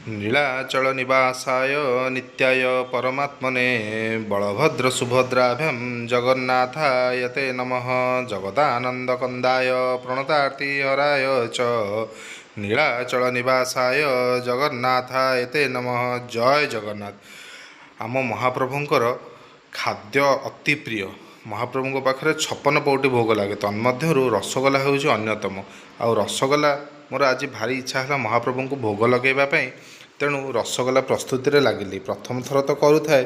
नीलाचल निवासाय नित्याय परमात्मने बलभद्र सुभद्राभ्यां जगन्नाथाय ते नमः। जगदानन्दकन्दाय प्रणतार्तिहराय च नीलाचल निवासाय जगन्नाथाय ते नमः। जय जगन्नाथ। आम महाप्रभुंकर खाद्य अति प्रिय। महाप्रभु पाखे 56 पौटी भोग लगे तन्मध्यरु रसगोला हूँ अन्यतम। आ रसगोला मोर आज भारी इच्छा है महाप्रभु को भोग लगेवाई। तेणु रसगोला प्रस्तुति रे लगिली। प्रथम थर तो करूए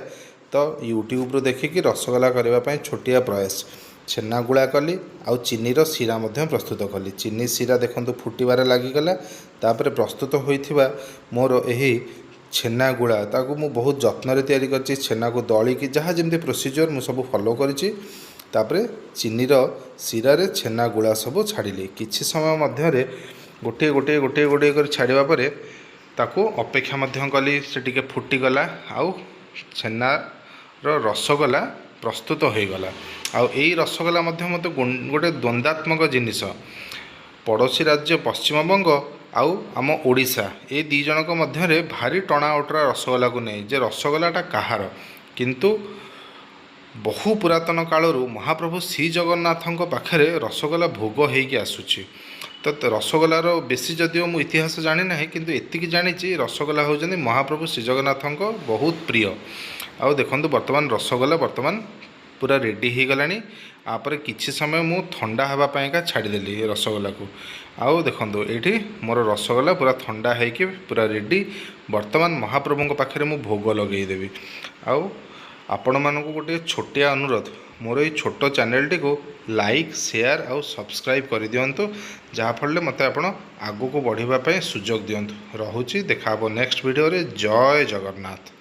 तो यूट्यूब रू देखिकी रसगोला करने छोटिया प्रयास। छेना गुड़ा कली आउ चीनीर सीरा प्रस्तुत कली। चीनी सीरा देखो फुटबार लगिगला। तापर प्रस्तुत होइथिबा मोर एही छेना गुड़ा ताकू मु बहुत जत्न तैयारी करछि। छेना को दलिकी जहाँ जमी प्रोसीजर मु सब फॉलो करिछि। तापरे चीनीर सीरा रे छेना गुड़ा सब छाड़िली। किछि समय मध्यरे गोटे गोटे गोटे गोटे कर छाड़िबा परे ताकू अपेक्षा मध्य कली। से टिके फुटीगला आउ छेनार रसगोला प्रस्तुत हो गला। आउ एई रसगोला मध्य मते गोटे द्वंद्वात्मक जिनिस। पड़ोशी राज्य पश्चिमबंग आउ आम ओडिशा ए दी जनक मध्य भारी टणा उटरा रसगोला को नहीं जे रसगोलाटा कहार। किंतु बहु पुरातन कालरू महाप्रभु श्री जगन्नाथों पाखे रसगोला भोग होइकी आसुची। तो रसगोलार बेसी जदिओ मु इतिहास जानी ना किंतु एतिकी जानी रसगोला होउछन्ती महाप्रभु श्री जगन्नाथों बहुत प्रिय। आउ देखंतु वर्तमान रसगोला वर्तमान पूरा रेडी हो गलानी। आपर किछि समय मु ठंडा हवा पाइका छाड़ीदेली रसगोला को। आउ देखंतु एठी मोर रसगोला पूरा ठंडा होइकी पूरा रेडी। वर्तमान महाप्रभु पाखे मु भोग लगेदेवी। आउ आपण मानकु गोटे छोटिया अनुरोध मोर ये छोट चैनल टी को लाइक शेयर आउ सब्सक्राइब कर दियंतु। जहाँफल मते आपण आगु को बढ़िबा पय सुजोग दियंतु। रहुची देखा नेक्स्ट वीडियो रे। जय जगन्नाथ।